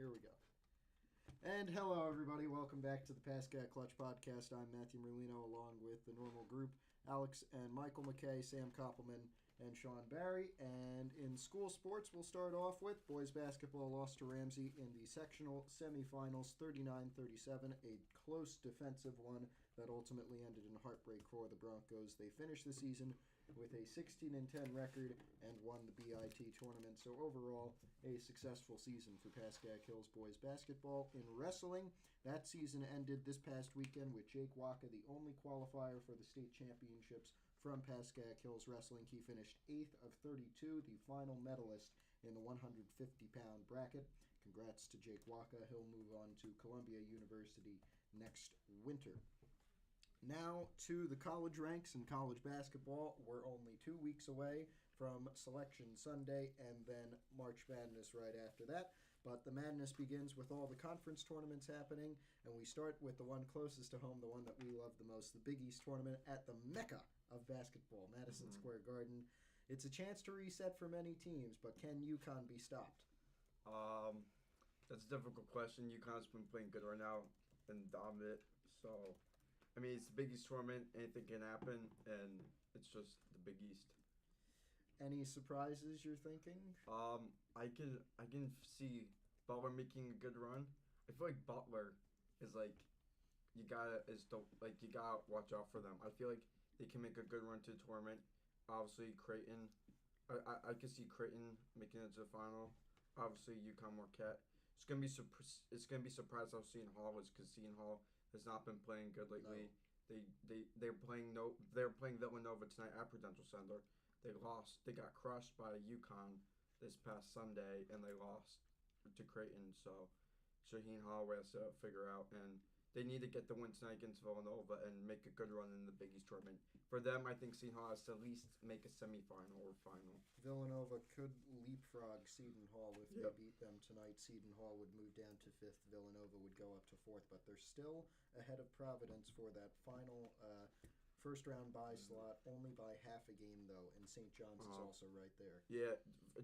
Here we go. And hello, everybody. Welcome back to the Pascack Clutch Podcast. I'm Matthew Merlino, along with the normal group, Alex and Michael McKay, Sam Koppelman, and Sean Barry. And in school sports, we'll start off with boys basketball lost to Ramsey in the sectional semifinals, 39-37, a close defensive one that ultimately ended in heartbreak for the Broncos. They finished the season with a 16-10 record and won the BIT tournament. So overall, a successful season for Pascack Hills boys basketball. In wrestling, that season ended this past weekend with Jake Waka, the only qualifier for the state championships from Pascack Hills Wrestling. He finished 8th of 32, the final medalist in the 150-pound bracket. Congrats to Jake Waka. He'll move on to Columbia University next winter. Now to the college ranks in college basketball. We're only 2 weeks away from Selection Sunday and then March Madness right after that. But the madness begins with all the conference tournaments happening, and we start with the one closest to home, the one that we love the most, the Big East tournament at the Mecca of basketball, Madison Square Garden. It's a chance to reset for many teams, but can UConn be stopped? That's a difficult question. UConn's been playing good right now and dominant, so I mean, it's the Big East tournament. Anything can happen, and it's just the Big East. Any surprises you're thinking? I can see Butler making a good run. I feel like Butler is you gotta watch out for them. I feel like they can make a good run to the tournament. Obviously, Creighton. I could see Creighton making it to the final. Obviously, UConn Marquette. It's gonna be surprised how Seton Hall is, because Seton Hall has not been playing good lately. No. They're playing Villanova tonight at Prudential Center. They lost. They got crushed by UConn this past Sunday, and they lost to Creighton. So Shaheen Holloway has to figure out, and they need to get the win tonight against Villanova and make a good run in the Big East tournament. For them, I think Seton Hall has to at least make a semifinal or final. Villanova could leapfrog Seton Hall if they beat them tonight. Seton Hall would move down to 5th. Villanova would go up to 4th, but they're still ahead of Providence for that final first-round bye slot, only by half a game, though, and St. John's is also right there. Yeah,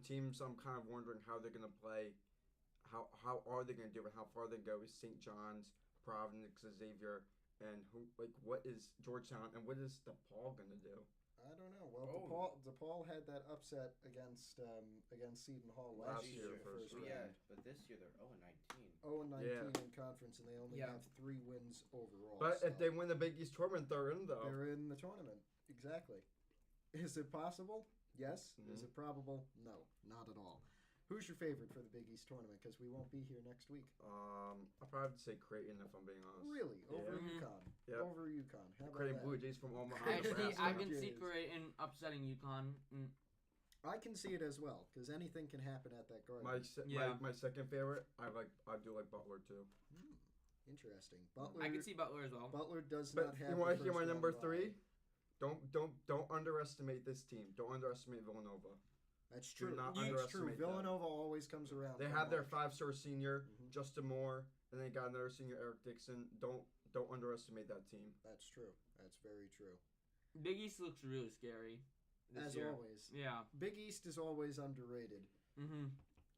teams I'm kind of wondering how they're going to play. How are they going to do it? How far they go is St. John's, Providence, Xavier, and what is Georgetown, and what is DePaul going to do? I don't know. Well, DePaul had that upset against Seton Hall last year. First round. Yeah, but this year they're 0-19. 0-19 in conference, and they only have 3 wins overall. But if they win the Big East tournament, they're in, though. They're in the tournament. Exactly. Is it possible? Yes. Mm-hmm. Is it probable? No, not at all. Who's your favorite for the Big East tournament? Because we won't be here next week. I'll probably have to say Creighton, if I'm being honest. Really? Over UConn? Yep. Over UConn. How about Creighton that? Blue Jays from Omaha. Actually, I can see Creighton upsetting UConn. I can see it as well, because anything can happen at that Garden. My second favorite, I do like Butler too. Interesting. Butler. I can see Butler as well. Butler does not have. You want to hear my number 3? Don't underestimate this team. Don't underestimate Villanova. That's true. It's true. Villanova always comes around. They had their 5-star senior, Justin Moore, and they got another senior, Eric Dixon. Don't underestimate that team. That's true. That's very true. Big East looks really scary this year. As always. Yeah. Big East is always underrated. Mm-hmm.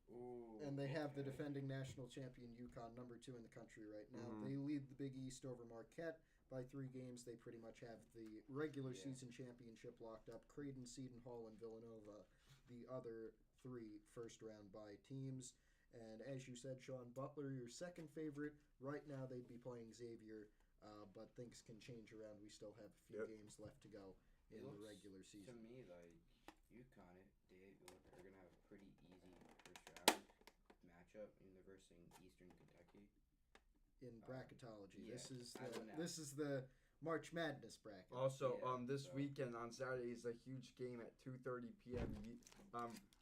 Ooh, and they have the defending national champion UConn, number 2 in the country right now. Mm-hmm. They lead the Big East over Marquette by 3 games. They pretty much have the regular season championship locked up. Creighton, Seton Hall, and Villanova, the other 3 first-round bye teams. And as you said, Sean, Butler, your second favorite. Right now they'd be playing Xavier, but things can change around. We still have a few games left to go in the regular season. To me, like, UConn, they're going to have a pretty easy first-round matchup in the versus Eastern Kentucky. In bracketology, this is the March Madness bracket. Also, this weekend on Saturday is a huge game at 2:30 p.m.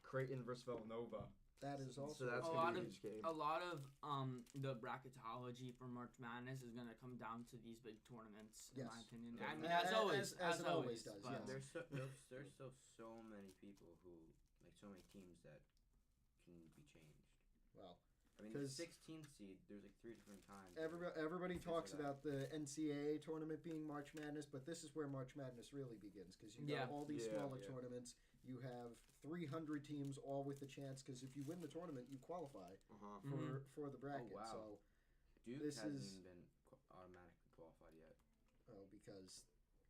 Creighton versus Villanova. That is also so that's a huge game. A lot of the bracketology for March Madness is going to come down to these big tournaments, in my opinion. I mean, as always does. But there's still so many people so many teams that can be changed. Well, I mean, the 16th seed, there's like 3 different times. Everybody talks about the NCAA tournament being March Madness, but this is where March Madness really begins because you got all these smaller tournaments. You have 300 teams all with a chance because if you win the tournament, you qualify for the bracket. Oh, wow. So Duke hasn't even been automatically qualified yet. Oh, because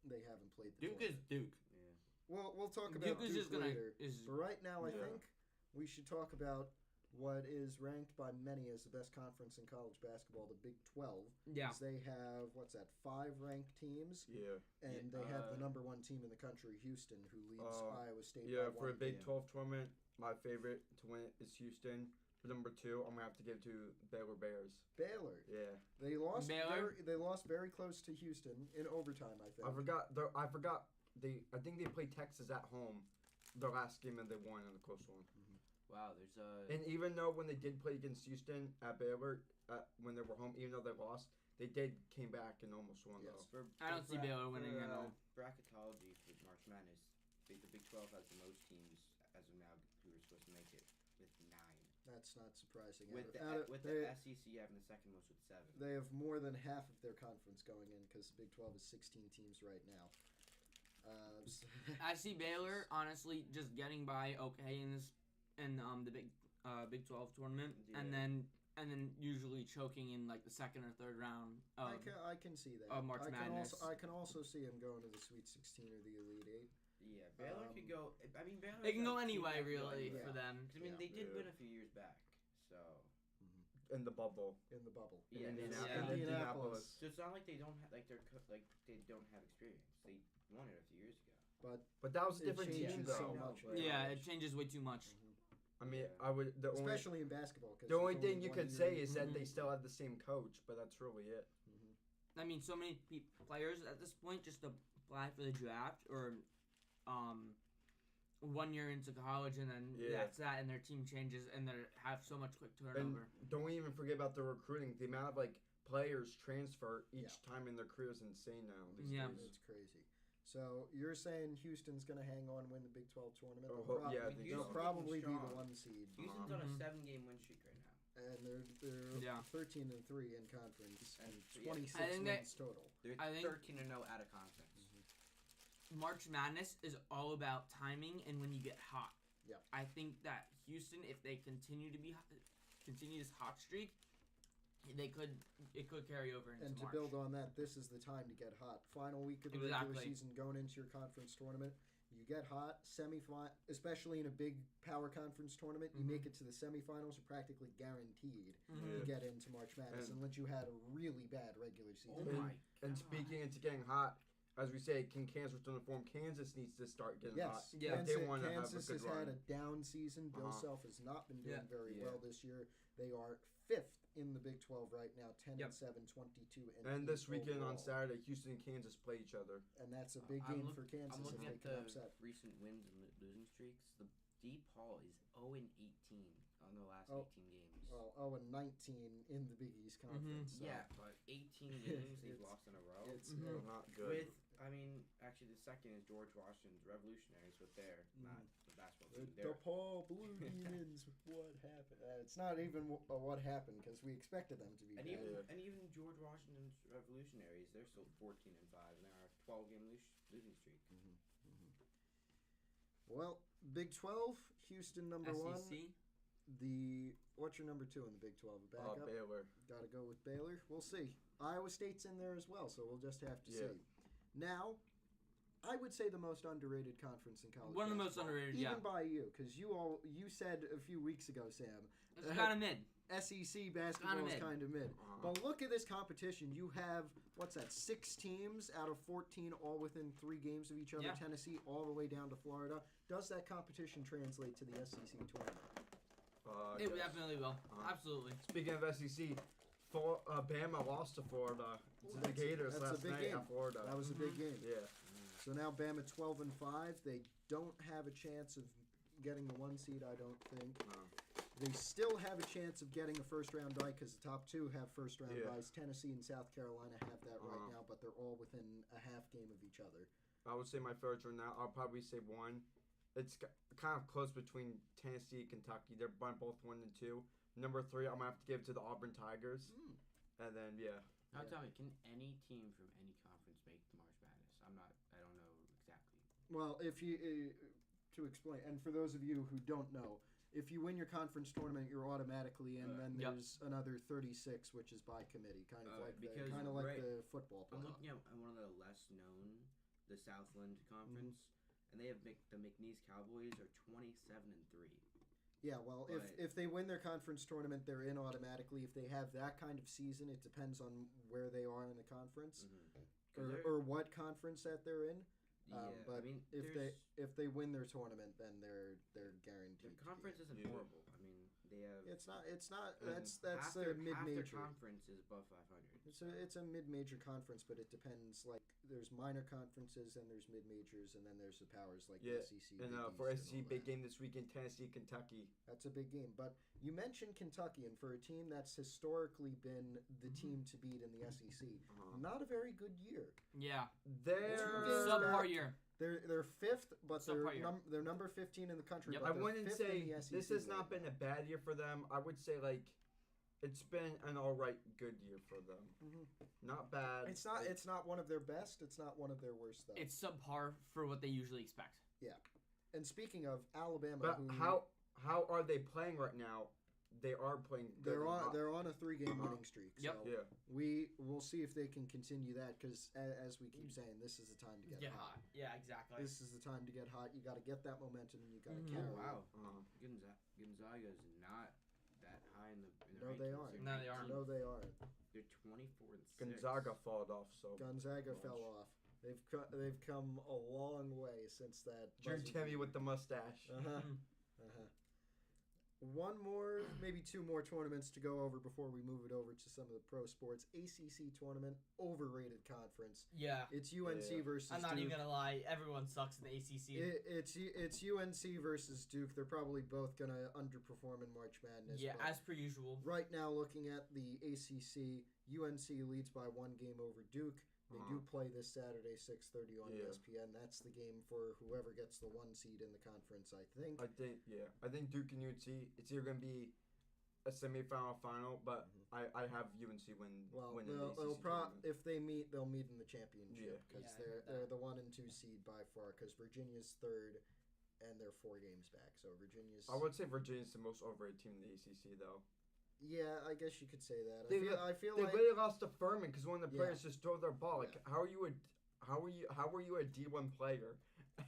they haven't played the Duke tournament. is Duke. Yeah. Well, we'll talk about Duke later. But right now, I Yeah. think we should talk about what is ranked by many as the best conference in college basketball, the Big 12. Yeah. They have, 5 ranked teams? Yeah. And they have the number 1 team in the country, Houston, who leads Iowa State by 1 Yeah, for a Big game. 12 tournament, my favorite to win is Houston. For number 2, I'm going to have to give to Baylor Bears. Baylor. Yeah. They lost Baylor? they lost very close to Houston in overtime, I think. I forgot. I think they played Texas at home the last game and they won in a close one. Wow, there's And even though when they did play against Houston at Baylor, when they were home, even though they lost, they came back and almost won Yes. though. I don't see Baylor winning at all. Bracketology for March Madness, the Big 12 has the most teams as of now who are supposed to make it with 9. That's not surprising. With the SEC having the second most with 7. They have more than half of their conference going in because the Big 12 is 16 teams right now. I see Baylor honestly just getting by okay in the Big 12 tournament, and then usually choking in like the second or third round. I can see that. March Madness. I can also see him going to the Sweet 16 or the Elite 8. Yeah, Baylor could go. I mean, Baylor. They can go anyway, really, for them. I mean, they did win a few years back, so. In the bubble. In the bubble. Yeah, Indianapolis. So it's not like they don't have they don't have experience. They won it a few years ago. But that was a different team though. So much. Yeah, it changes way too much. I mean, I would especially in basketball. The only thing you could say is that they still have the same coach, but that's really it. I mean, so many players at this point just apply for the draft or 1 year into college and then that's that, and their team changes and they have so much quick turnover. And don't even forget about the recruiting. The amount of players transfer each time in their career is insane now. These days. It's crazy. So you're saying Houston's going to hang on and win the Big 12 tournament? They'll probably be the 1 seed. Houston's on a 7-game win streak right now. And they're 13-3 in conference and 26 wins total. They're 13-0 out of conference. March Madness is all about timing and when you get hot. Yeah. I think that Houston, if they continue this hot streak, it could carry over into March. And to build on that, this is the time to get hot. Final week of the regular season, going into your conference tournament, you get hot. Especially in a big power conference tournament, you make it to the semifinals. You're practically guaranteed to get into March Madness unless you had a really bad regular season. And speaking into getting hot, as we say, King Kansas return to form. Kansas needs to start getting hot. Yeah, they want to Kansas have a good has run. had a down season. Bill Self has not been doing very well this year. They are 5th in the Big 12 right now, 10-7, 22 and this weekend overall. on Saturday, Houston and Kansas play each other. And that's a big game for Kansas. I'm looking if at they can the upset. recent wins and losing streaks. The DePaul is 0-18 on the last 18 games. Well, 0-19 in the Big East Conference. So. Yeah, but 18 games they've lost in a row. It's not good. Actually, the second is George Washington's Revolutionaries, but they're not the basketball team. DePaul Blue Demons. What happened? It's not even what happened because we expected them to be. And even George Washington's Revolutionaries, they're still 14-5, and they're on a 12-game losing streak. Well, Big 12, Houston number SEC? 1. What's your number 2 in the Big 12? Backup? Baylor. Got to go with Baylor. We'll see. Iowa State's in there as well, so we'll just have to see. Now, I would say the most underrated conference in college. One of the most underrated, even by you, because you said a few weeks ago, Sam. It's kind of mid. SEC basketball is kind of mid. But look at this competition. You have, 6 teams out of 14 all within 3 games of each other. Yeah. Tennessee all the way down to Florida. Does that competition translate to the SEC tournament? It definitely will. Absolutely. Speaking of SEC, Bama lost to Florida. To the Gators last night at Florida. That was a big game. Yeah. So now Bama 12-5. They don't have a chance of getting the 1 seed, I don't think. No. They still have a chance of getting a first-round bye because the top 2 have first-round byes. Tennessee and South Carolina have that right now, but they're all within a half game of each other. I would say my favorite right now, I'll probably say 1. It's kind of close between Tennessee and Kentucky. They're both 1 and 2. Number 3, I'm gonna have to give to the Auburn Tigers. And then Now tell me, can any team from any conference make the March Madness? I don't know exactly. Well, if you to explain, and for those of you who don't know, if you win your conference tournament, you're automatically in. Then there's another 36, which is by committee, kind of like the football playoff. I'm looking at one of the less known, the Southland Conference, and they have the McNeese Cowboys are 27-3. Yeah, well, if they win their conference tournament, they're in automatically. If they have that kind of season, it depends on where they are in the conference, or what conference that they're in. But I mean, if they win their tournament, then they're guaranteed. The conference isn't horrible. I mean, they have. It's not. That's a mid-major. Half their conference is above 500. It's a mid-major conference, but it depends. Like there's minor conferences, and there's mid-majors, and then there's the powers like the SEC. And for SEC, big game this weekend, Tennessee, Kentucky. That's a big game. But you mentioned Kentucky, and for a team that's historically been the team to beat in the SEC, not a very good year. Yeah, they're subpar year. They're fifth, but they're number 15 in the country. Yep. But I wouldn't say this has not right been a bad year for them. I would say it's been an all right good year for them. Not bad. It's not one of their best. It's not one of their worst though. It's subpar for what they usually expect. Yeah. And speaking of Alabama, but how are they playing right now? They are playing good. They're on a 3-game winning streak. So Yep. we'll see if they can continue that because as we keep saying, this is the time to get hot. Yeah, exactly. This is the time to get hot. You got to get that momentum and you got to carry. Wow. Gonzaga is not that high in the No, rankings. they aren't. No, they aren't. No, they aren't. They're 24-6. Gonzaga falled off Gonzaga fell off. They've come a long way since that. Drew Timmy with the mustache. One more, maybe 2 more tournaments to go over before we move it over to some of the pro sports. ACC tournament, overrated conference. Yeah. It's UNC versus I'm not Duke. even going to lie. Everyone sucks in the ACC. It's UNC versus Duke. They're probably both going to underperform in March Madness. Yeah, as per usual. Right now, looking at the ACC, UNC leads by 1 game over Duke. They do play this Saturday, 6:30 on ESPN. That's the game for whoever gets the 1 seed in the conference, I think. I think Duke and UNC, it's either going to be a semifinal final, but I have UNC winning the ACC if they meet, they'll meet in the championship because they're the 1 and 2 seed by far because Virginia's 3rd and they're 4 games back. So Virginia's... I would say Virginia's the most overrated team in the ACC, though. Yeah, I guess you could say that. I feel they like really lost to Furman because one of the players just threw their ball. Like, how are you a D1 player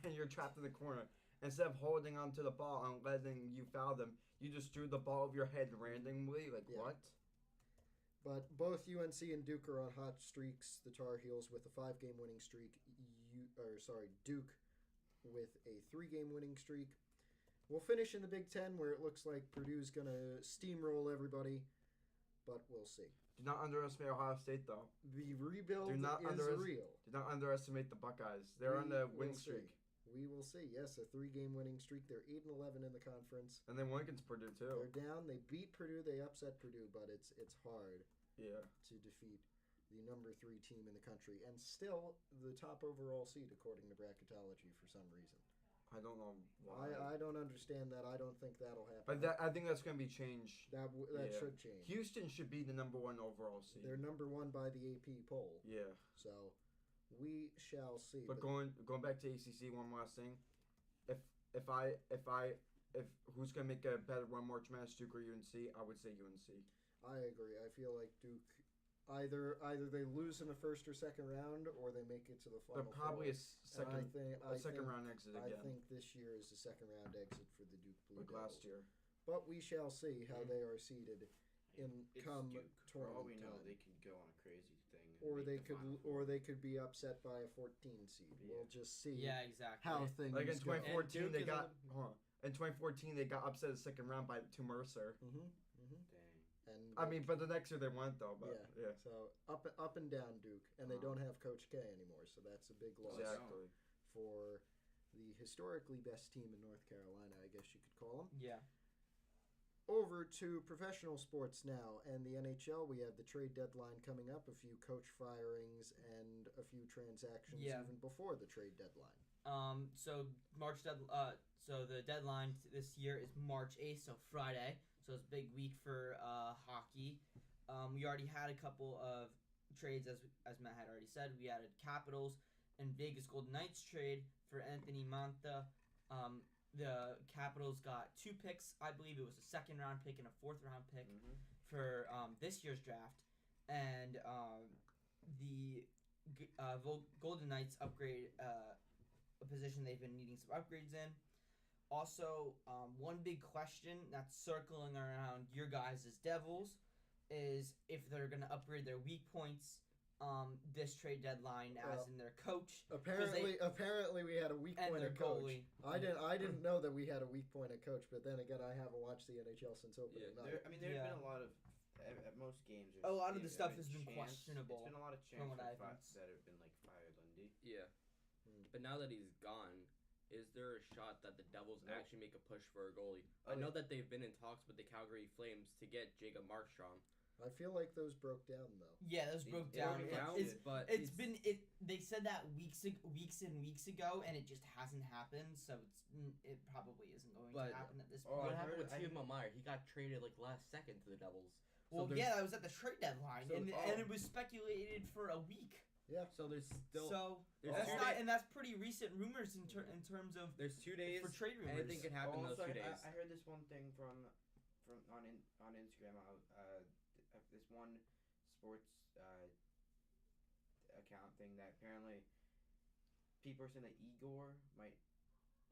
and you're trapped in the corner? Instead of holding onto the ball and letting you foul them, you just threw the ball over your head randomly. Like what? But both UNC and Duke are on hot streaks. The Tar Heels with a 5-game winning streak. Duke with a 3-game winning streak. We'll finish in the Big Ten, where it looks like Purdue's going to steamroll everybody, but we'll see. Do not underestimate Ohio State, though. The rebuild is real. Do not underestimate the Buckeyes. They're on the winning streak. We will see. Yes, a 3-game winning streak. They're 8-11 in the conference. And then one against Purdue, too. They're down. They beat Purdue. They upset Purdue, but it's hard to defeat the number 3 team in the country. And still the top overall seed, according to bracketology, for some reason. I don't know why. I don't understand that. I don't think that'll happen. But I think that's going to be changed. That should change. Houston should be the number 1 overall seed. They're number 1 by the AP poll. Yeah. So we shall see. But going back to ACC, one last thing. If who's going to make a better run, March Madness, Duke or UNC? I would say UNC. I agree. I feel like Duke. Either they lose in the first or second round, or they make it to the final. But probably four. a second round exit again. I think this year is a second round exit for the Duke Blue like Devils. last year. But we shall see how they are seeded in come Duke. tournament For all we know, time. they could go on a crazy thing. Or they could be upset by a 14 seed. Yeah. We'll just see. Yeah, exactly. How things like in 2014 they got. In 2014 they got upset in the second round to Mercer. Dang. And but the next year they went though. But yeah. So up and down Duke, and they don't have Coach K anymore. So that's a big loss for the historically best team in North Carolina, I guess you could call them. Yeah. Over to professional sports now, and the NHL. We have the trade deadline coming up. A few coach firings and a few transactions even before the trade deadline. So the deadline this year is March 8th, so Friday. So it's a big week for hockey. We already had a couple of trades, as Matt had already said. We added Capitals and Vegas Golden Knights trade for Anthony Mantha. The Capitals got 2 picks. I believe it was a 2nd-round pick and a 4th-round pick for this year's draft. And the Golden Knights upgrade a position they've been needing some upgrades in. Also, one big question that's circling around your guys' Devils is if they're going to upgrade their weak points this trade deadline, as in their coach. Apparently we had a weak point at coach. Goalie. I didn't know that we had a weak point at coach, but then again, I haven't watched the NHL since opening night. There's been a lot of at most games. A lot of the stuff has been questionable. It's been a lot of chance from what I've that have been like fired Lindy. Yeah, but now that he's gone, is there a shot that the Devils actually make a push for a goalie? I know that they've been in talks with the Calgary Flames to get Jacob Markstrom. I feel like those broke down though. Yeah, those broke down. They said that weeks and weeks ago, and it just hasn't happened. So it probably isn't going to happen at this point. What happened with Timo Meier? He got traded like last second to the Devils. Well, yeah, that was at the trade deadline, and it was speculated for a week. Yeah. So there's still that's pretty recent rumors in terms of there's 2 days for trade rumors. Anything could happen in those 2 days. I heard this one thing from on Instagram. This one sports account thing that apparently people are saying that Igor might.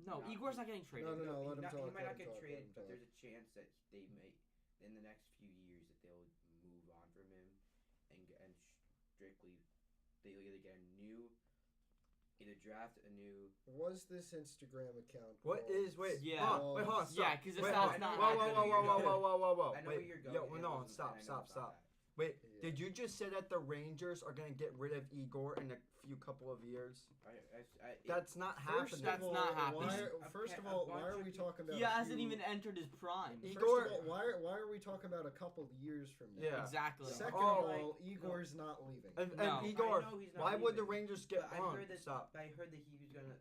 No, Igor's not getting traded. No. Let him talk. He might not get traded, but there's a chance that they may, in the next few years, that they'll move on from him and strictly they'll either get draft a new. Was this Instagram account? Hold on. Yeah, because that's not. Whoa. I know where you're going. Stop. Wait, did you just say that the Rangers are going to get rid of Igor in a couple of years? That's not happening. That's not happening. First of all, why are we talking about? He hasn't even entered his prime. Igor, why are we talking about a couple of years from now? Yeah, exactly. Second of all, Igor's not leaving. And Igor, why would the Rangers get wrong? Stop. I heard that he was gonna.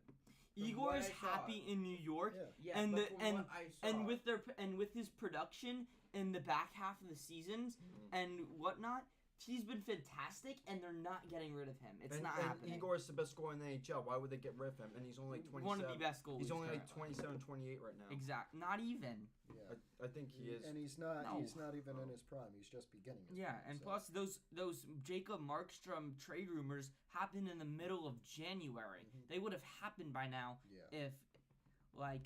Igor's happy in New York, and with his production in the back half of the seasons and whatnot, he's been fantastic, and they're not getting rid of him. It's not happening. Igor is the best scorer in the NHL. Why would they get rid of him? And he's only like 27. One of the best goalies. He's only like 27, 28 right now. Exactly. Not even. Yeah. I think he is. And he's not. No. He's not even in his prime. He's just beginning. And plus those Jacob Markstrom trade rumors happened in the middle of January. They would have happened by now if.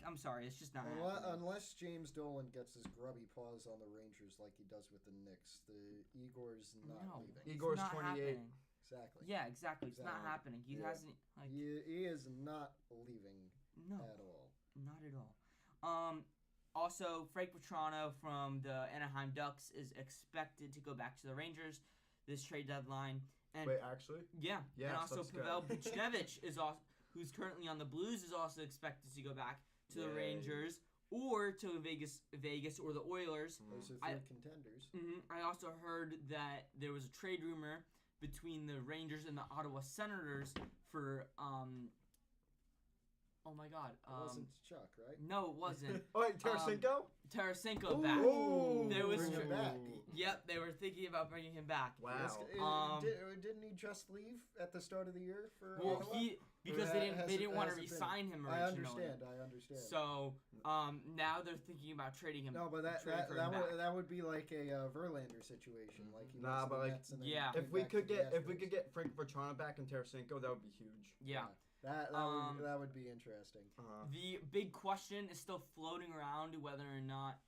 I'm sorry, it's just not happening. Unless James Dolan gets his grubby paws on the Rangers like he does with the Knicks, Igor's not leaving. Igor's 28. Happening. Exactly. Yeah, exactly. It's not happening. He hasn't. He is not leaving at all. Not at all. Also, Frank Petrano from the Anaheim Ducks is expected to go back to the Rangers this trade deadline. And wait, actually? Yeah. And also Pavel Buchnevich is also. Who's currently on the Blues, is also expected to go back to the Rangers or to Vegas or the Oilers. Those are 3 contenders. I also heard that there was a trade rumor between the Rangers and the Ottawa Senators for oh my God. It wasn't Chuck, right? No, it wasn't. Oh, wait, Tarasenko? Tarasenko back. There was bring him back. Yep, they were thinking about bringing him back. Wow. Didn't he just leave at the start of the year for Ottawa? Because they didn't want to re-sign him originally. I understand. So now they're thinking about trading him. No, but that would be like a Verlander situation, like he but like Mets and then if we could get Frank Petrano back and Tarasenko, that would be huge. Yeah. That would be interesting. The big question is still floating around whether or not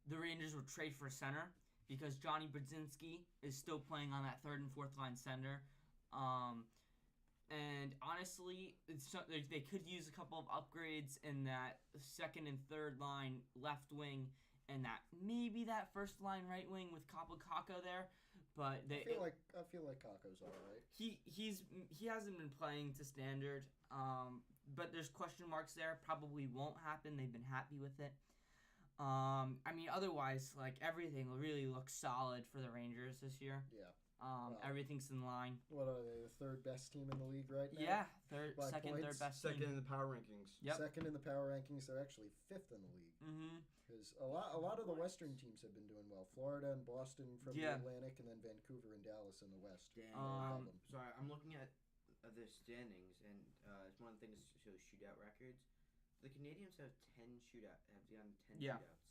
the Rangers would trade for center, because Johnny Brodzinski is still playing on that 3rd and 4th line center. And honestly, they could use a couple of upgrades in that 2nd and 3rd line left wing, and maybe that 1st line right wing with Kakko there. But I feel like Kakko's all right. He hasn't been playing to standard. But there's question marks there. Probably won't happen. They've been happy with it. Otherwise, everything really looks solid for the Rangers this year. Yeah. Everything's in line. What are they? The third best team in the league right now? Yeah, By third points? best Second team. in the power rankings. Yep. Second in the power rankings. They're actually fifth in the league. Mm-hmm. Because a lot of the Western teams have been doing well. Florida and Boston from Yeah. the Atlantic, and then Vancouver and Dallas in the West. Damn. Sorry, I'm looking at the standings, and it's one of the things that shows shootout records. The Canadians have 10 Yeah. shootouts.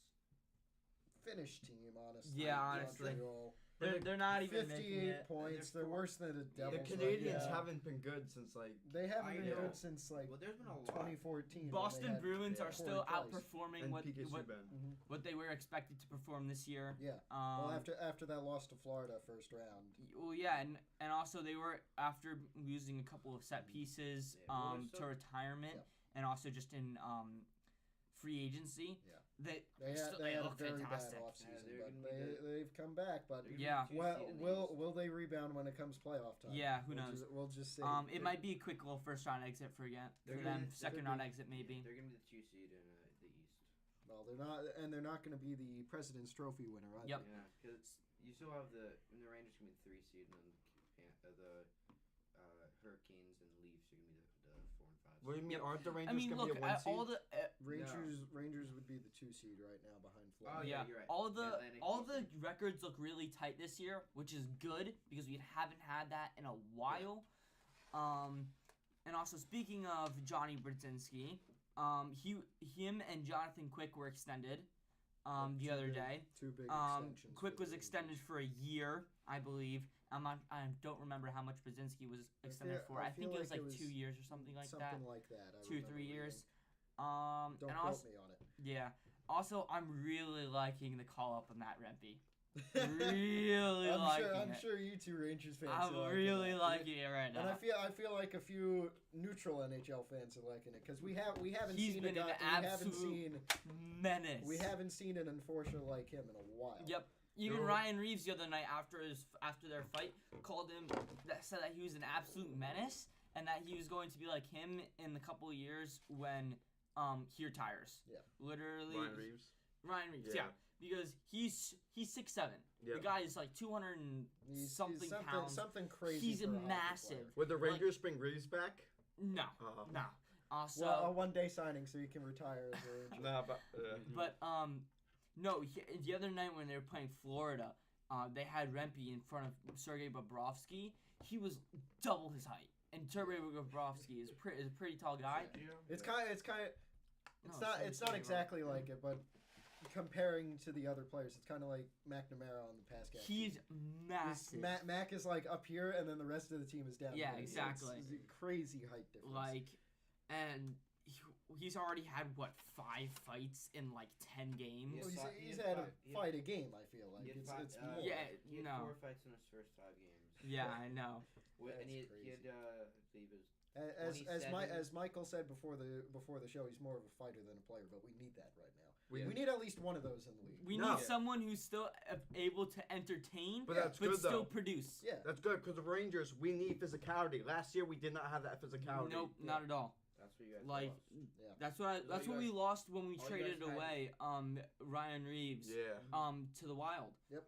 Finnish team, honestly. Yeah, honestly. Montreal. They're not even making 58 it. points. They're They're worse than the The Devils. Canadians right now. haven't been good since like. They haven't been know. good since like Well, there's been a lot. 2014. when Boston they had- Bruins yeah, are still Corey Price. outperforming And what PK what, Subban. what they were expected to perform this year. Yeah. Well, after that loss to Florida first round. Well, yeah, and also they were after losing a couple of set pieces Yeah, well, they're to still- retirement, Yeah. and also just in free agency. Yeah. They They they had a look very fantastic. bad offseason, they're but gonna be they've come back. But They're gonna be Yeah. the two well, seed in the will East. will they rebound when it comes playoff time? Yeah, who knows? We'll just see. It might be a quick little first round exit for They're them. gonna- Second could round be. exit maybe. They're gonna be the 2 seed in the East. Well, they're not going to be the President's Trophy winner either. Yep. Yeah, because you still have the Rangers gonna be the 3 seed, and then the Hurricanes and Leafs are gonna be the 4 and 5. What do you mean? Yep. Aren't the I Rangers mean, gonna look be a 1 at seed? all the Rangers would be the 2 seed right now behind Oh, Florida. yeah, you're right. all The the Atlantic all East. the records look really tight this year, which is good because we haven't had that in a while. And also speaking of Johnny Brodzinski, him and Jonathan Quick were extended the other day. Two big extensions. Quick for was the extended Rangers. for a year, I believe. I don't remember how much Brodzinski was extended for. I I think feel it was like like it 2 was years or something like that. Something like that. I 2 or 3 remember years. reading. And Don't quote also, me on it. yeah. Also, I'm really liking the call up on Matt Rempe. Really liking I'm it. sure you two Rangers fans. I'm are really that. liking it right And now. I feel like a few neutral NHL fans are liking it because we haven't He's seen been a an guy, absolute menace. we haven't seen an enforcer like him in a while. Yep. Even No. Ryan Reeves the other night after their fight called him said that he was an absolute menace and that he was going to be like him in a couple of years when he retires. Yeah. Literally. Ryan Reeves. Yeah. Because he's 6'7". Yeah. The guy is like 200 and He's something pounds. Something crazy. He's for a hockey massive. player. Would the Rangers bring Reeves back? No. No. Also, Well, a one-day signing so you can retire as a Ranger. Nah, but but no. The other night when they were playing Florida, they had Rempe in front of Sergei Bobrovsky. He was double his height, and Sergei Bobrovsky is a pretty tall guy. It's kind of. No, It's not exactly like it, but comparing to the other players, it's kind of like McNamara on the Pascack. He's massive. Mac is like up here, and then the rest of the team is down. Yeah, here. exactly. It's a crazy height difference. Like, and he's already had 5 fights in like 10 games. Well, He he's had had five- a fight a game. I feel like He had it's five- more. Yeah, He had no. 4 fights in his first 5 games. Yeah, I know. And he That's had I believe it was As 27. Michael said before the show, he's more of a fighter than a player, but we need that right now. Yeah. We need at least one of those in the league. We No. need someone who's still able to entertain, But that's but good still though. produce. Yeah. That's good because the Rangers, we need physicality. Last year we did not have that physicality. Nope, not at all. that's what you guys Like, lost. Yeah. That's you what we guys- lost when we all you traded guys had- away Ryan Reeves Yeah. to the Wild. Yep.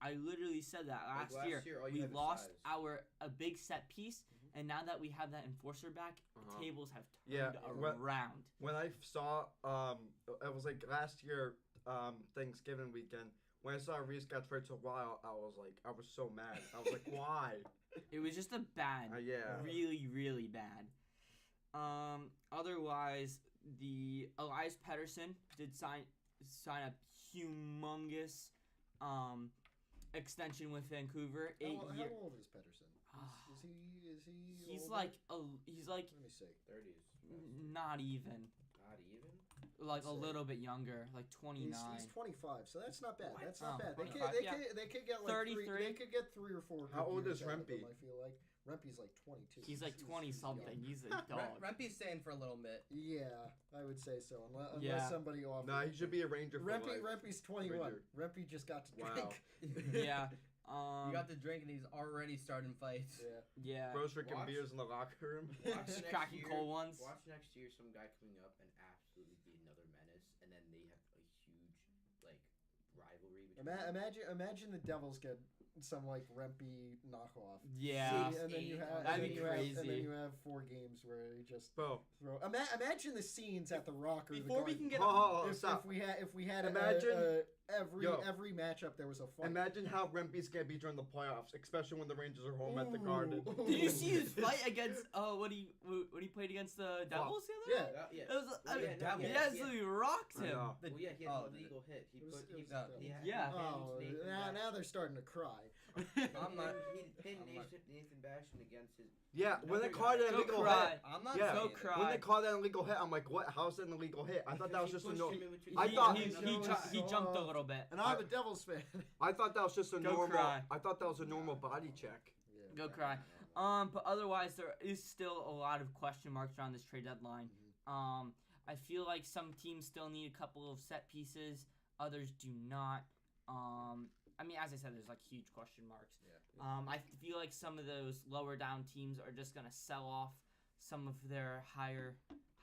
I literally said that Like, last year. all you We had was lost size. a big set piece, and now that we have that enforcer back, Uh-huh. tables have Yeah, turned well- around. When I saw, it was like last year, Thanksgiving weekend. When I saw Reese got traded to Wild, I was so mad. I was like, why? It was just a bad, Yeah. really, really bad. Otherwise, the Elias Pettersson did sign a humongous extension with Vancouver. 8 How years. old is Pedersen? Is he? He's older? like Let me see. 30s. not even Not even. like a Let's see. little bit younger, like 29. He's 25, so that's not bad. What? That's not Oh, bad. 25, yeah. They could get like 33. They could get 3 or 4. How good old years is out of Rempe? him, I feel like Rempe's like 22. He's like 20 something. young. He's a dog. Rempe's staying for a little bit. Yeah, I would say so. Unless Yeah. somebody offers. Nah, he should be a Ranger for life. Rempe's 21. Ranger. Rempe just got to Wow. drink. Yeah. You got the drink and he's already starting fights. Yeah. Yeah. Bro's drinking Watch- beers in the locker room. Watch next Cracking year- cold ones. Watch next year some guy coming up and absolutely be another menace, and then they have a huge rivalry between them. Imagine the Devils get some like Rempe knockoff. Yeah. And then you have, That'd and be then you have, crazy. and then you have 4 games where you just Bro, throw. Imagine the scenes at the Rock or the Before we Garden. can get if we had Imagine- every matchup there was a fight. imagine how Rempe's gonna be during the playoffs, especially when the Rangers are home at the Garden. Ooh. Did you see his fight against when he played against the Devils the other night? Yeah. It was Well, I mean, yeah, no, he yeah, absolutely rocked I him. know. Well, yeah, he had an illegal hit. He It was- put. it was- Yeah. Oh, now they're starting to cry. I'm not. He pinned I'm not- Nathan Bastion against his. Yeah, when they Another called guy. it an Go illegal cry. hit. I'm not. Yeah. saying Go it. cry. When they called that an illegal hit, I'm like, what? How's that an illegal hit? I thought that was just a no. normal. He, I thought- he jumped a little bit. And I'm a Devils fan. I thought that was just a Go normal. cry. I thought that was a normal body check. Go cry. But otherwise, there is still a lot of question marks around this trade deadline. I feel like some teams still need a couple of set pieces, others do not. I mean, as I said, there's like huge question marks. Yeah. I feel like some of those lower down teams are just gonna sell off some of their higher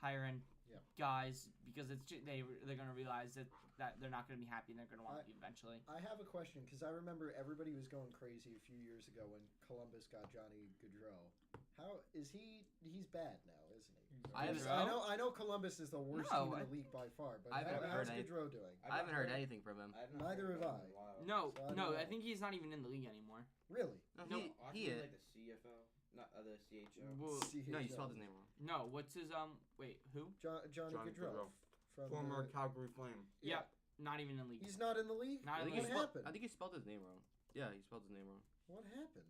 end Yeah. guys because they're gonna realize that they're not gonna be happy and they're gonna want to be eventually. I have a question because I remember everybody was going crazy a few years ago when Columbus got Johnny Gaudreau. How is he? He's bad now, isn't he? I haven't- I know Columbus is the worst No, team in the league by far, but I haven't how's heard any- Gaudreau doing? I haven't heard anything from him. Neither have I. No, So I don't no, know. I think he's not even in the league anymore. Really? No, he is. Like the CFL, not the CHL. Well, No, you spelled his name wrong. no, what's his wait, who? Johnny Johnny Gaudreau. Gaudreau. From Former the- Calgary Flame. Yeah. Not even in the league. He's not in the league? Not I in think, the he league. What spelled, happened? I think he spelled his name wrong. Yeah, he spelled his name wrong. What happened?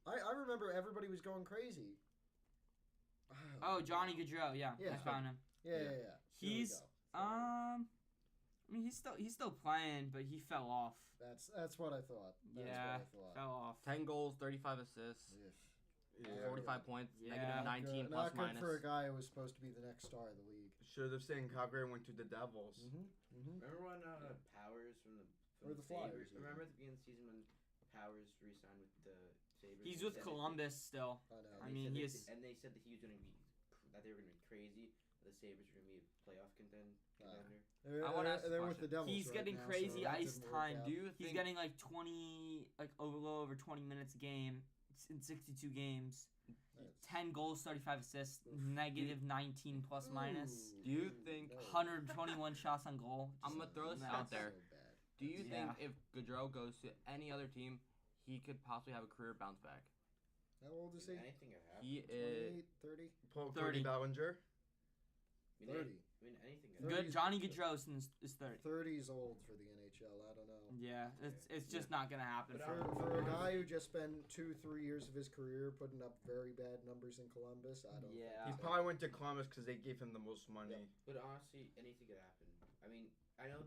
I remember everybody was going crazy. Oh, Johnny Gaudreau. Yeah, Yeah. I found him. Yeah. Yeah. Here we He's go. I mean, he's still playing, but he fell off. That's what I thought. That's Yeah, what I thought. fell off. 10 goals, 35 assists, Yeah. 45 points, Yeah. negative 19 Not plus good minus. for a guy who was supposed to be the next star of the league. Should have seen Calgary went to the Devils. Remember when Powers Or the Flyers, Sabres? even. Remember at the beginning of the season when Powers re-signed with the Sabres? He's They with said Columbus still. I know. I they mean, said he that- is- and they said that he was going to be that they were going to be crazy. The Sabres were going to be a playoff contender. I wanna ask a They're with question. the Devils. He's right getting now, so crazy that ice didn't work time. out. Do you He's think getting like 20, like a little over 20 minutes a game in 62 games. That's- 10 goals, 35 assists, negative 19 plus minus. Ooh, Do you think- no. 121 shots on goal. I'm gonna throw this No. out there. So bad. Do you Yeah. think if Gaudreau goes to any other team, he could possibly have a career bounce back? How old is he? Anything could happen. He is 28, 30? Paul 30. Cody Bellinger. I mean, 30. anything could 30. happen. Good. Johnny Gaudreau is 30. 30's old for the NHL. I don't know. Yeah, it's just not gonna happen. But For a guy who just spent 2-3 years of his career putting up very bad numbers in Columbus, I don't. Yeah. He probably went to Columbus because they gave him the most money. Yep. But honestly, anything could happen. I mean, I know.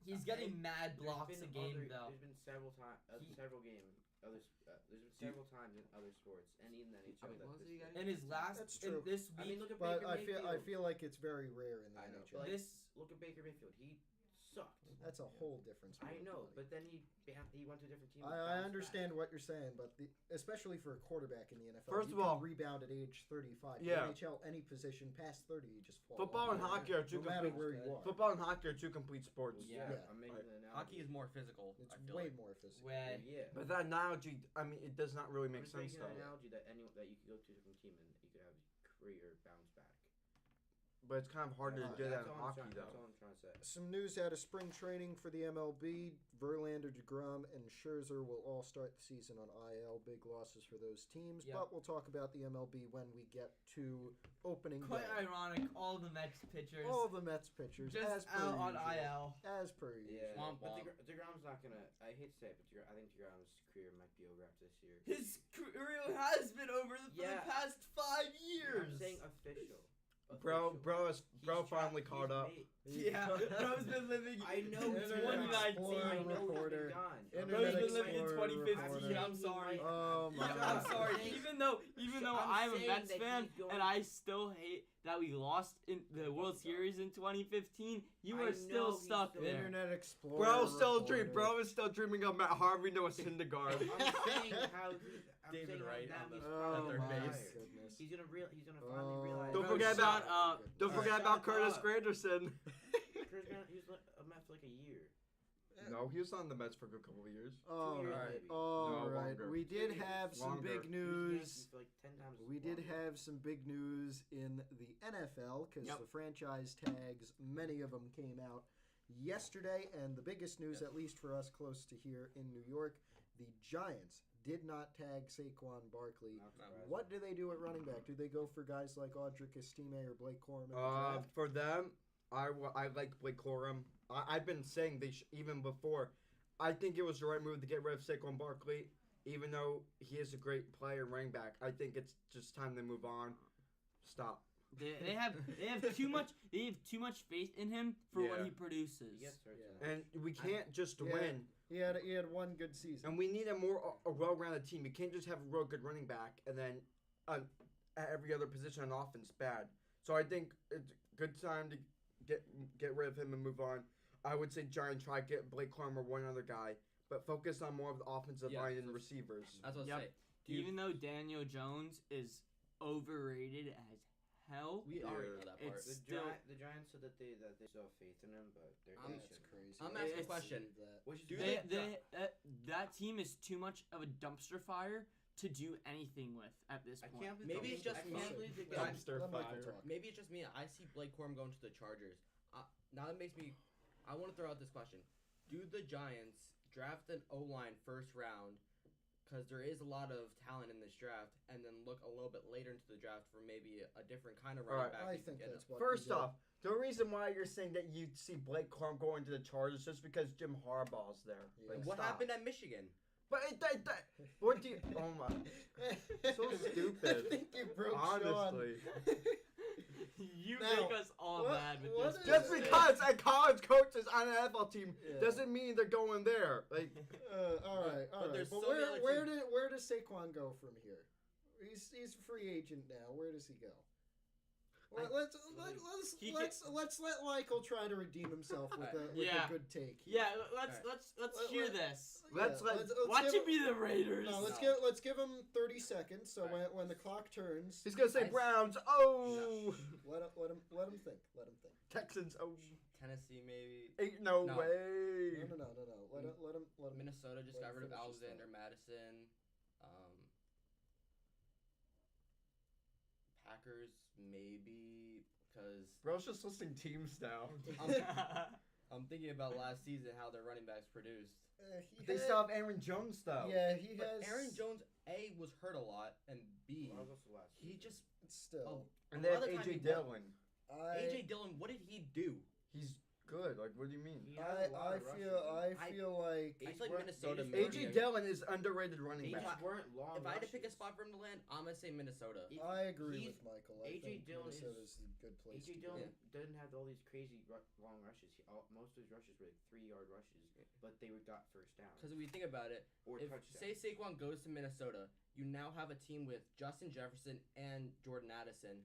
He's getting mad there's blocks been a game though. There's been several times, He- several games. There's been several times in other sports and even the NHL. Wait, that what was this it again? thing- In his last, That's true. in this I week, mean, look at But Baker I Mayfield. feel like it's very rare in the I know. NHL. But this look at Baker Mayfield. He sucked. That's a whole difference. I know, but then he went to a different team. and I bounced understand what you're saying, but especially for a quarterback in the NFL, First you of all- can rebound at age 35. Yeah. NHL, any position past 30, you just fall. Football off. and hockey are two no matter complete. where you are. Football and hockey are two complete sports. back. Yeah. Yeah. I'm making Right. an analogy. hockey is more physical. It's I feel way like. more physical. when Yeah. But that analogy, I mean, it does not really I'm make just sense making an though. analogy that you could go to a different team and you could have a career bounce back. But it's kind of harder to do that That's in all I'm hockey trying- though. That's all I'm trying to say. Some news out of spring training for the MLB. Verlander, DeGrom, and Scherzer will all start the season on IL. Big losses for those teams, Yep. but we'll talk about the MLB when we get to opening quite day. ironic, all the Mets pitchers All the Mets pitchers, as just per out on usual. IL. As per usual. Yeah, Womp but womp. DeGrom's not gonna. I hate to say it, but I think DeGrom's career might be over after this year. His career has been over for the Yeah. past 5 years. I'm saying official. Bro Official. bro He's finally he's caught up. made- Yeah, Bro's been living I know in he's Internet been 2019. Explorer I know he's reporter. been gone. Internet Bro's been living in Explorer 2015. reporter. I'm sorry. Oh my I'm God. sorry. Even though I'm a saying Mets that fan he's going- and I still hate that we lost in the World Series in 2015, you I are know still he's stuck still- there. Internet Explorer. Bro still reporter. bro is still dreaming of Matt Harvey Noah Syndergaard. I'm saying how I'm David saying Wright right on now the- he's Oh probably third my retired. base. goodness. He's gonna finally Oh. realize. Don't Bro, forget shut about- up. Don't Alright, forget about shut Curtis up. Granderson. Chris Brown, he was a Met for like a year. No, he was on the Mets for a good couple of years. All 2 years right, maybe. all No, right. longer. We did 2 years. have some Longer. big He was news. Yankees for like 10 times. We did longer. have some big news in the NFL because Yep. the franchise tags, many of them came out yesterday, and the biggest news, at least for us close to here in New York, the Giants did not tag Saquon Barkley. Not surprising. What do they do at running back? Do they go for guys like Audric Estime or Blake Corum in the draft? For them, I like Blake Corum. I've been saying even before. I think it was the right move to get rid of Saquon Barkley, even though he is a great player and running back. I think it's just time to move on. Stop. They have too much faith in him for what Yeah. he produces. He gets hurt Yeah. too much. And we can't just Yeah. win. He had one good season. And we need a well-rounded team. You can't just have a real good running back and then at every other position on offense bad. So I think it's a good time to get rid of him and move on. I would say Giants try to get Blake Corum or one other guy, but focus on more of the offensive line and receivers. That's what I Yep. say. Even though Daniel Jones is overrated as hell, We already know that part. It's The, still- the Giants said that they still have faith in him, but they're I'm- they That's shouldn't. crazy. I'm I asking a can't question. believe that. Which is Do that team is too much of a dumpster fire to do anything with at this I point. can't believe Maybe it's just I me. can't believe the Let- Giants. let Michael talk. Maybe it's just me. I see Blake Corum going to the Chargers. Now that makes me. I want to throw out this question: do the Giants draft an O-line first round? Because there is a lot of talent in this draft, and then look a little bit later into the draft for maybe a different kind of running Alright. back. I you can think get that's them. what. First you do. off, the reason why you're saying that you see Blake Corum going to the Chargers just because Jim Harbaugh's there. Yeah. Like, What stop. happened at Michigan? But what do you? Oh my! So stupid. I think you broke Honestly, You Now, make us all what- mad with what this. is just it? because a college coach is on an NFL team Yeah. doesn't mean they're going there. Like, All right. But there's But so many other where does Saquon go from here? He's a free agent now. Where does he go? Well, let's let Michael try to redeem himself with a Yeah. good take. Yeah, let's Alright. let's Let- hear let- this. Let's Watch give it be the Raiders. No, No. let's give him 30 seconds. So Alright. when the clock turns, he's gonna say I- Browns. Oh, let him think. Let him think. Texans. Oh, Tennessee, maybe. ain't no No. way. No. Let him. Minnesota just let got him rid of finish his Alexander thought. Madison. Packers, maybe, because Bro's just listing teams now. I'm thinking about last season how their running backs produced. They still have Aaron Jones though. Yeah, he But has. Aaron Jones, A, was hurt a lot, and B, Well, that was also last he season. just Still. And they have Another time AJ he Dillon. AJ Dillon. What did he do? He's good. Like, what do you mean? He had a lot I of feel rushes. feel like I They feel like weren't- Minnesota. they maybe. just AJ Dillon is underrated running They back. just weren't long. If I had to pick a rushes. spot for him to land, I'm gonna say Minnesota. If I agree he's- with Michael. I AJ think Dillon is- Minnesota's a good place to AJ go. Dillon didn't have all these crazy long rushes. Most of his rushes were like 3-yard rushes, but they got first down Because if we think about it, or if touchdown. say Saquon goes to Minnesota, you now have a team with Justin Jefferson and Jordan Addison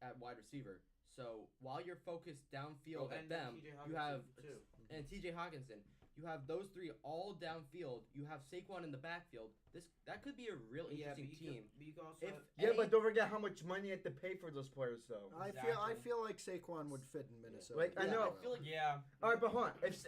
at wide receiver. So while you're focused downfield at them, you have and TJ Hawkinson. You have those three all downfield. You have Saquon in the backfield. That could be a real interesting team. But you can also If have, Yeah, but don't forget how much money you have to pay for those players, though. I Exactly. feel like Saquon would fit in Minnesota. Like, I Yeah, know. I feel like Yeah, All right, but hold on. If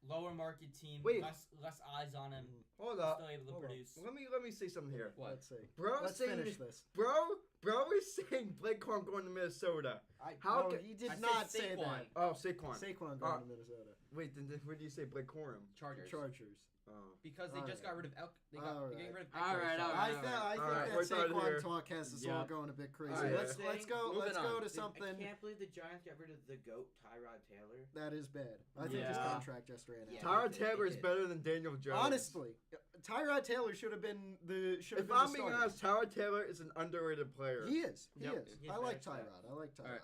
lower market team, Wait. less eyes on him, hold up, still able to hold on. produce. let me say something here. what? Let's see. Bro, Let's saying finish this. Bro is saying Blake Corum going to Minnesota. How no, ca- he did I said not say Saquon. that. Oh, Saquon. Saquon going Uh, to Minnesota. Wait, then where do you say Blake Corum? Chargers. Chargers. Oh. Because they just got rid of Elk. They got All they're getting right. rid of All right, Eckler, so- all I right. think Alright, that we're done Saquon here. talk has us all Yeah. going a bit crazy. Alright. Let's go. Moving Let's go on. to I something can't believe the Giants got rid of the GOAT Tyrod Taylor. that is bad. I think his Yeah. contract just ran out. Yeah. Tyrod it did, Taylor it is did. better than Daniel Jones. Honestly, Tyrod Taylor should have been the. Should have If been I'm the being starter. honest, Tyrod Taylor is an underrated player. He is. He Yep. is. He's I like very Tyrod. I like Tyrod. Alright.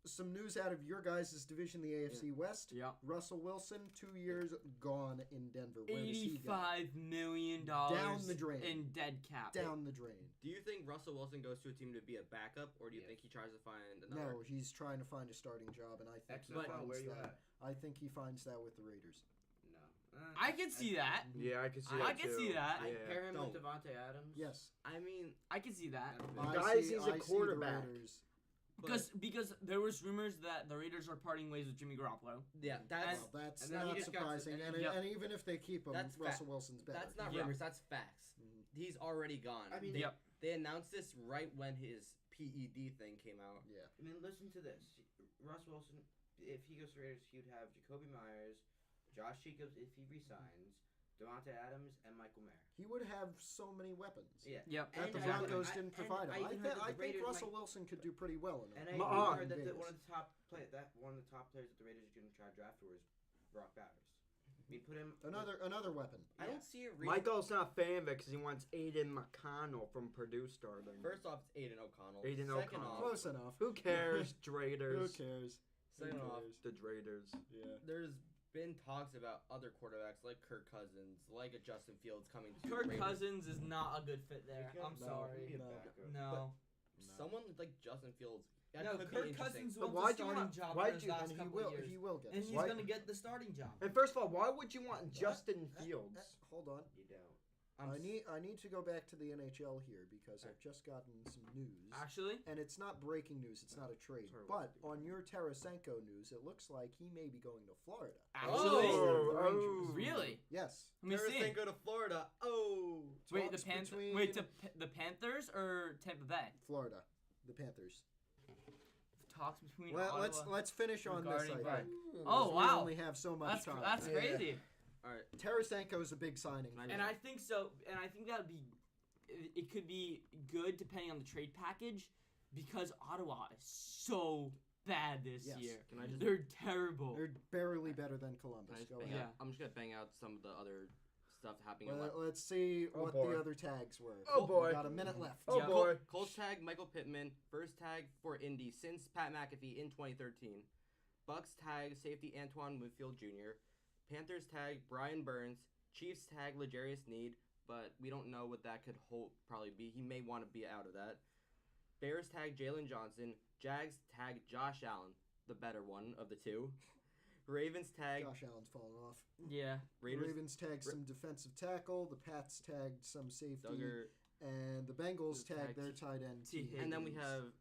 Some news out of your guys' division, the AFC West. Yeah, Russell Wilson, 2 years gone in Denver. Where does he go? $85 million Down the drain. in dead cap. Down the drain. Do you think Russell Wilson goes to a team to be a backup, or do you Yes. think he tries to find another? No, he's trying to find a starting job, and I think he XFL, finds where you that. at? I think he finds that with the Raiders. No. I can see that. Yeah, I can see I that can too. see that. I Yeah. pair him Don't. with Devontae Adams. Yes. I mean, I can see that. That's The I guy see, sees a I see the quarterback. Raiders. Because there was rumors that the Raiders are parting ways with Jimmy Garoppolo. Yeah, that's that's and then not he just got- surprising. and And, then- and even if they keep him, That's Russell Wilson's better. that's not Yeah. rumors. That's facts. Mhm. He's already gone. I mean, Yep. They announced this right when his PED thing came out. Yeah. I mean, listen to this. Russ Wilson, if he goes to Raiders, he would have Jacoby Myers, Josh Jacobs if he resigns, Devontae Adams, and Michael Mayer. He would have so many weapons. Yeah. Yep. That And the I- Broncos I- didn't and provide I him. even heard that the I think Raiders Russell might- Wilson could do pretty well in And a I Ma- heard that Vegas. one of the top players that the Raiders are going to try to draft for is Brock Bowers. We put him Another weapon. I don't see a reason. Michael's not a fan of it because he wants Aiden McConnell from Purdue starting. First off, it's Aiden O'Connell. Aiden Second O'Connell. off, Close enough. Who cares, Who Draiders? cares? Second off, The Draiders. Yeah. there's been talks about other quarterbacks like Kirk Cousins, like a Justin Fields coming to Kirk Raiders. Cousins is not a good fit there. He's I'm gonna- sorry. he'll be a No. backup. No. Someone like Justin Fields. That No, could be Kirk interesting. Cousins But wants why'd the you starting want- job why'd for his you- last And he couple will. of years. He will get. And it. he's Why- gonna get the starting job. And first of all, why would you want Justin Fields? Hold on. You don't. I'm I need to go back to the NHL here because I've just gotten some news. Actually, And it's not breaking news. It's not a trade. Sorry, But on your Tarasenko news, it looks like he may be going to Florida. actually, Oh, the Rangers. oh. really? Yes. Let me see. go to Florida. Oh, Wait, the Talks between the Panthers or Tampa Bay? Florida, the Panthers. Talks between Well, Ottawa. let's finish on this. regarding I Buck. think. Oh, We wow. only have so much time. That's Yeah. crazy. all right. Tarasenko is a big signing. for And And them. I think so. And I think that would be. It could be good depending on the trade package, because Ottawa is so bad this Yes. year. Can I just? They're terrible. They're barely better than Can I Columbus. just Go bang ahead. out? I'm just gonna bang out some of the other stuff happening. Well, let's see Oh, what boy. the other tags were. Oh, boy. We got a minute left. Oh Yeah. boy. Colts tag Michael Pittman, first tag for Indy since Pat McAfee in 2013. Bucks tag safety Antoine Winfield Jr. Panthers tag Brian Burns. Chiefs tag L'Jarius Need, but we don't know what that could probably be. He may want to be out of that. Bears tag Jalen Johnson. Jags tag Josh Allen, the better one of the two. Ravens tag Josh Allen's falling off. Yeah. Raiders. Ravens tagged some defensive tackle. The Pats tagged some safety. Duggar, And the Bengals Tag tagged their T- tight end. T. T. and then we Higgins. have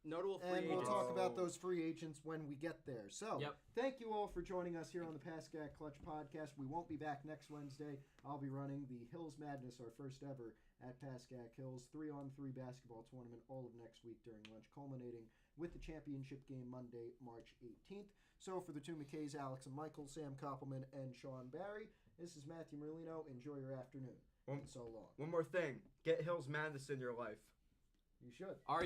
notable free And we'll agents. talk about those free agents when we get there. So, Yep. thank you all for joining us here on the Pascack Clutch podcast. We won't be back next Wednesday. I'll be running the Hills Madness, our first ever at Pascack Hills 3-on-3 basketball tournament all of next week during lunch, culminating with the championship game Monday, March 18th. So, for the two McKays, Alex and Michael, Sam Koppelman, and Sean Barry, this is Matthew Merlino. Enjoy your afternoon. One- And so long. One more thing. Get Hills Madness in your life. You should. Are